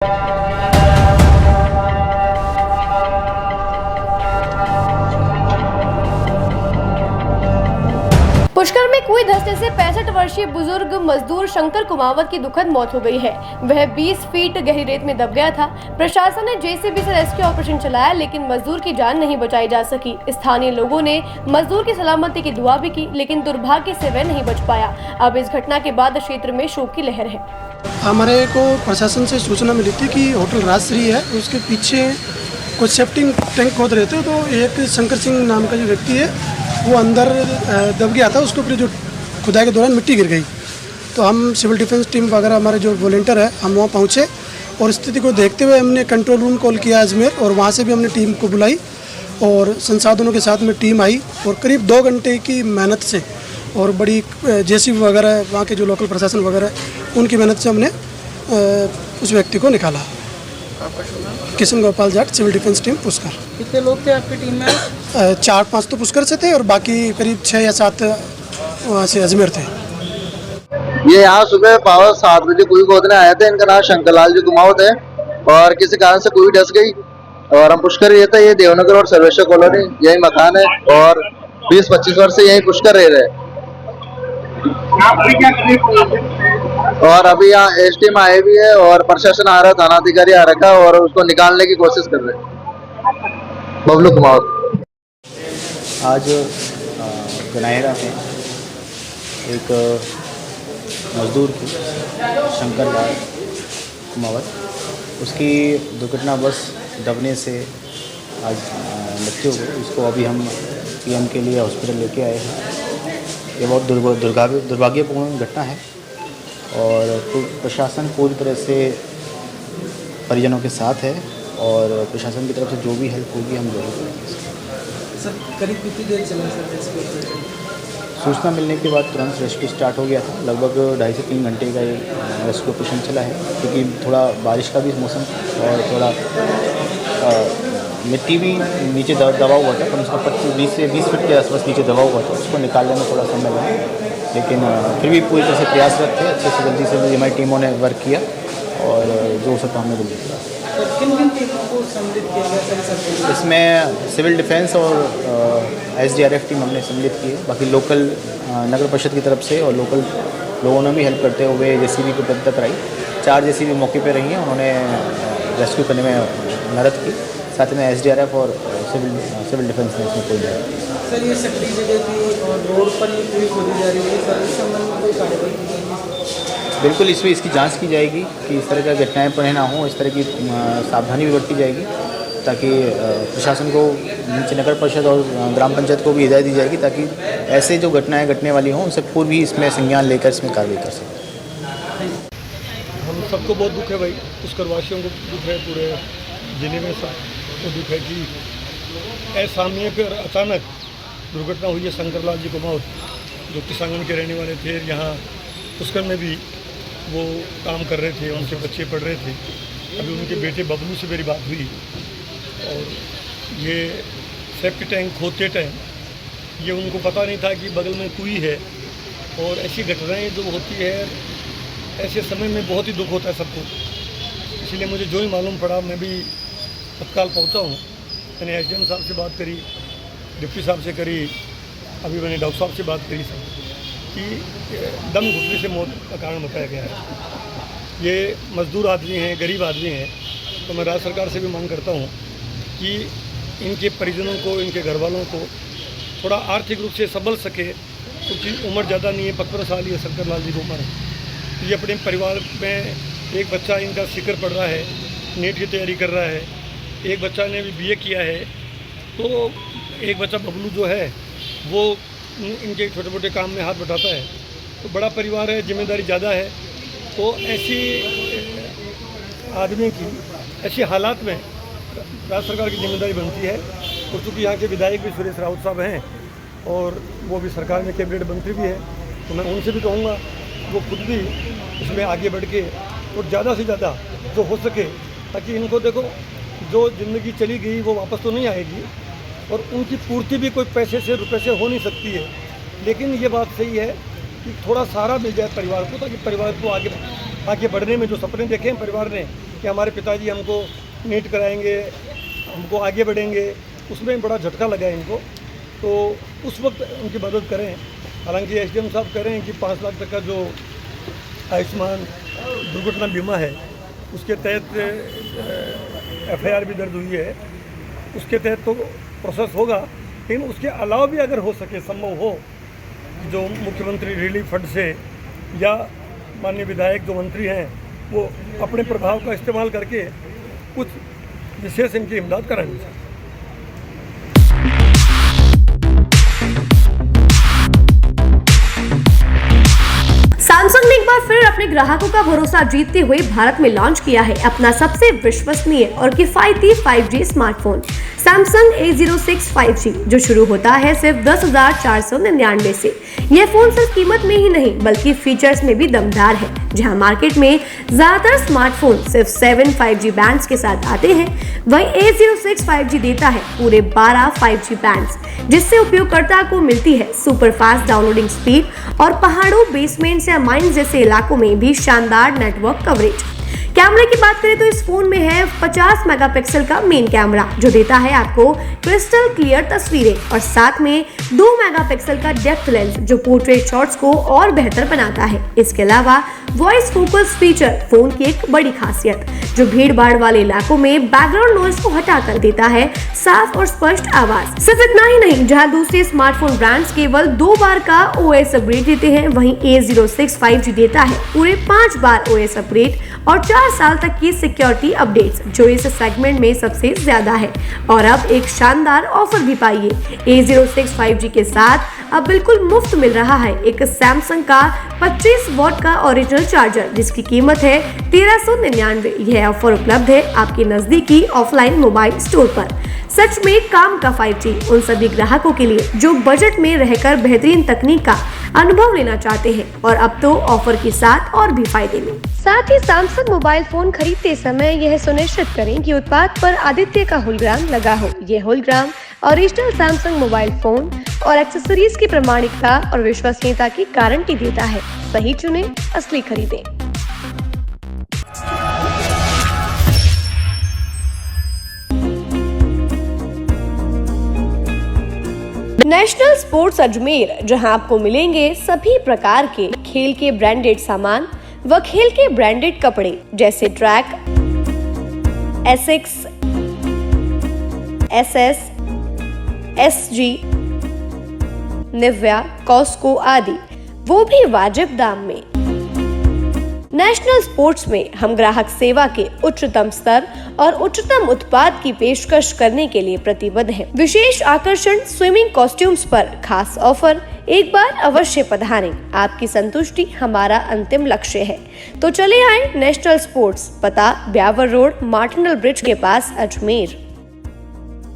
पुष्कर में कुएं धंसने से 65 वर्षीय बुजुर्ग मजदूर शंकर कुमावत की दुखद मौत हो गई है। वह 20 फीट गहरी रेत में दब गया था। प्रशासन ने जेसीबी से रेस्क्यू ऑपरेशन चलाया, लेकिन मजदूर की जान नहीं बचाई जा सकी। स्थानीय लोगों ने मजदूर की सलामती की दुआ भी की, लेकिन दुर्भाग्य से वह नहीं बच पाया। अब इस घटना के बाद क्षेत्र में शोक की लहर है। हमारे को प्रशासन से सूचना मिली थी कि होटल राजश्री है, उसके पीछे कुछ सेफ्टी टैंक खोद रहे थे, तो एक शंकर सिंह नाम का जो व्यक्ति है वो अंदर दब गया था। उसके ऊपर जो खुदाई के दौरान मिट्टी गिर गई, तो हम सिविल डिफेंस टीम वगैरह हमारे जो वॉलंटियर है हम वहाँ पहुँचे और स्थिति को देखते हुए हमने कंट्रोल रूम कॉल किया अजमेर, और वहाँ से भी हमने टीम को बुलाई और संसाधनों के साथ में टीम आई और करीब 2 घंटे की मेहनत से और बड़ी जेसीबी वगैरह वहाँ के जो लोकल प्रशासन वगैरह उनकी मेहनत से हमने उस व्यक्ति को निकाला। Kishan Gopal Jat, civil defence team Pushkar. कितने लोग थे आपकी टीम में? 4-5 तो पुष्कर से थे और बाकी करीब 6 या 7 वहाँ से अजमेर थे। ये यहाँ सुबह पावर 7 बजे कुएं खोदने आए थे। इनका नाम शंकरलाल जी कुमावत है और किसी कारण से कुएं धंस गई और हम पुष्कर रहते, ये देवनगर और सर्वेश्वर कॉलोनी यही मकान है और 20-25 वर्ष से यही पुष्कर रह रहे। और अभी यहाँ एसटीएम आए भी है और प्रशासन आ रहा है, थाना अधिकारी आ रखा है और उसको निकालने की कोशिश कर रहे हैं। बबलू कुमावत। आज गनायरा में एक मजदूर की शंकरलाल कुमावत, उसकी दुर्घटनावश दबने से आज मृत्यु हो गई। उसको अभी हम पीएम के लिए हॉस्पिटल लेके आए हैं। ये बहुत दुर्भाग्यपूर्ण घटना है और प्रशासन पूरी तरह से परिजनों के साथ है और प्रशासन की तरफ से जो भी हेल्प होगी हम जरूर करेंगे। सर करीब कितनी देर चला सर? सूचना मिलने के बाद तुरंत रेस्क्यू स्टार्ट हो गया था। लगभग 2.5 से 3 घंटे का ये रेस्क्यू ऑपरेशन चला है, क्योंकि थोड़ा बारिश का भी मौसम और थोड़ा मिट्टी भी नीचे दबा हुआ था। कम से कम 20 से 20 फीट के आसपास नीचे दबा हुआ था। उसको निकालने में थोड़ा समय लगा, लेकिन फिर भी पूरी तरह से प्रयासरत थे। अच्छे से जल्दी से हमारी टीमों ने वर्क किया और जो हो सकता हमने जल्दी किया। किन टीमों को सम्मिलित किया गया? इसमें सिविल डिफेंस और एसडीआरएफ टीम हमने सम्मिलित की है। बाकी लोकल नगर परिषद की तरफ से और लोकल लोगों ने भी हेल्प करते हुए जेसीबी को उपलब्ध कराई। 4 जेसीबी मौके पर रही हैं, उन्होंने रेस्क्यू करने में मदद की। साथ में एसडीआरएफ और सिविल डिफेंस ने इसमें कोई मदद। सर ये सकरी जगह थी और रोड पर ही कुएं खोदी जा रही है, सर इस संबंध में कोई कार्रवाई की जाएगी? बिल्कुल, इसमें इसकी जांच की जाएगी कि इस तरह की घटनाएं पुनः ना हो। इस तरह की सावधानी भी बरती जाएगी ताकि प्रशासन को, नीचे नगर परिषद और ग्राम पंचायत को भी हिदायत दी जाएगी ताकि ऐसे जो घटनाएं घटने वाली हों उनसे पूर्व भी इसमें संज्ञान लेकर इसमें कार्रवाई कर सकें। हम सबको बहुत दुख है भाई, पुष्करवासियों को दुख है, पूरे जिले में सबको दुख है कि ऐसा समय पर अचानक दुर्घटना हुई है। शंकरलाल जी कुमावत जो किसानगंज के रहने वाले थे, यहाँ पुष्कर में भी वो काम कर रहे थे, उनके बच्चे पढ़ रहे थे। अभी उनके बेटे बबलू से मेरी बात हुई और ये सेफ्टी टैंक खोदते टाइम ये उनको पता नहीं था कि बगल में कुएं है। और ऐसी घटनाएं जो होती है ऐसे समय में बहुत ही दुख होता है सबको। इसलिए मुझे जो ही मालूम पड़ा मैं भी तत्काल पहुंचा हूं। मैंने एसडीएम साहब से बात करी, डिप्टी साहब से करी, अभी मैंने डॉक्टर साहब से बात करी सब कि दम घुटने से मौत का कारण बताया गया है। ये मजदूर आदमी हैं, गरीब आदमी हैं, तो मैं राज्य सरकार से भी मांग करता हूँ कि इनके परिजनों को, इनके घर वालों को थोड़ा आर्थिक रूप से संभल सके, क्योंकि उम्र ज़्यादा नहीं है, 55 साल ही है शंकरलाल जी की उम्र है। ये अपने परिवार में एक बच्चा इनका सीकर पढ़ रहा है, नीट की तैयारी कर रहा है, एक बच्चा ने भी बीए किया है, तो एक बच्चा बबलू जो है वो इनके छोटे मोटे काम में हाथ बटाता है। तो बड़ा परिवार है, जिम्मेदारी ज़्यादा है। तो ऐसी आदमी की ऐसी हालात में राज्य सरकार की जिम्मेदारी बनती है। और चूँकि यहाँ के विधायक भी सुरेश राउत साहब हैं और वो भी सरकार में कैबिनेट मंत्री भी है, तो मैं उनसे भी कहूँगा वो खुद भी इसमें आगे बढ़ के और ज़्यादा से ज़्यादा जो हो सके, ताकि इनको देखो जो ज़िंदगी चली गई वो वापस तो नहीं आएगी और उनकी पूर्ति भी कोई पैसे से रुपए से हो नहीं सकती है। लेकिन ये बात सही है कि थोड़ा सहारा मिल जाए परिवार को, ताकि परिवार को आगे बढ़ने में जो सपने देखे हैं परिवार ने कि हमारे पिताजी हमको नीट कराएंगे, हमको आगे बढ़ेंगे, उसमें बड़ा झटका लगा इनको। तो उस वक्त उनकी मदद करें। हालांकि एसडीएम साहब कह रहे हैं कि 5 लाख तक का जो आयुष्मान दुर्घटना बीमा है उसके तहत एफआईआर भी दर्ज हुई है, उसके तहत तो प्रोसेस होगा। लेकिन उसके अलावा भी अगर हो सके, संभव हो, जो मुख्यमंत्री रिलीफ फंड से या माननीय विधायक जो मंत्री हैं वो अपने प्रभाव का इस्तेमाल करके कुछ विशेष इनकी इमदाद कराएंगे। सैमसंग ने एक बार फिर अपने ग्राहकों का भरोसा जीतते हुए भारत में लॉन्च किया है अपना सबसे विश्वसनीय और किफायती 5G smartphone Samsung A06 5G, जो शुरू होता है सिर्फ 10,499 से। यह फोन सिर्फ कीमत में ही नहीं बल्कि फीचर्स में भी दमदार है। जहां मार्केट में ज्यादातर स्मार्टफोन सिर्फ 7 5G बैंड्स के साथ आते हैं, वहीं A06 5G देता है पूरे 12 5G बैंड्स, जिससे उपयोगकर्ता को मिलती है सुपर फास्ट डाउनलोडिंग स्पीड और पहाड़ों, बेसमेंट्स या माइंस जैसे इलाकों में भी शानदार नेटवर्क कवरेज। कैमरे की बात करें तो इस फोन में है 50 मेगापिक्सल का मेन कैमरा, जो देता है आपको क्रिस्टल क्लियर तस्वीरें, और साथ में 2 मेगापिक्सल का डेप्थ लेंस जो पोर्ट्रेट शॉट्स को और बेहतर बनाता है। इसके अलावा वॉइस फोकस फीचर फोन की एक बड़ी खासियत, जो भीड़ भाड़ वाले इलाकों में बैकग्राउंड नॉइज को हटाकर देता है साफ और स्पष्ट आवाज। सिर्फ इतना ही नहीं, जहां दूसरे स्मार्टफोन ब्रांड्स केवल 2 बार का OS अपग्रेड देते हैं, वहीं A06 5G देता है पूरे 5 बार OS अपग्रेड और 4 साल तक की सिक्योरिटी अपडेट्स, जो इस सेगमेंट में सबसे ज्यादा है। और अब एक शानदार ऑफर भी पाइए। A06 5G के साथ अब बिल्कुल मुफ्त मिल रहा है एक सैमसंग का 25 वॉट का ओरिजिनल चार्जर, जिसकी कीमत है 1399। यह ऑफर उपलब्ध है आपके नजदीकी ऑफलाइन मोबाइल स्टोर पर। सच में काम का 5G उन सभी ग्राहकों के लिए जो बजट में रहकर बेहतरीन तकनीक का अनुभव लेना चाहते हैं, और अब तो ऑफर के साथ और भी फायदे में। साथ ही सैमसंग मोबाइल फोन खरीदते समय यह सुनिश्चित करें कि उत्पाद पर आदित्य का होलोग्राम लगा हो। यह hologram original Samsung mobile phone और एक्सेसरीज की प्रामाणिकता और विश्वसनीयता की गारंटी देता है। सही चुनें, असली खरीदें। नेशनल स्पोर्ट्स अजमेर, जहां आपको मिलेंगे सभी प्रकार के खेल के ब्रांडेड सामान व खेल के ब्रांडेड कपड़े, जैसे track, Asics, SS, SG, Nivia, Cosco आदि, वो भी वाजिब दाम में। नेशनल स्पोर्ट्स में हम ग्राहक सेवा के उच्चतम स्तर और उच्चतम उत्पाद की पेशकश करने के लिए प्रतिबद्ध हैं। विशेष आकर्षण स्विमिंग कॉस्ट्यूम्स पर खास ऑफर, एक बार अवश्य पधारें। आपकी संतुष्टि हमारा अंतिम लक्ष्य है। तो चले आए नेशनल स्पोर्ट्स, पता ब्यावर रोड, मार्टिनल ब्रिज के पास, अजमेर।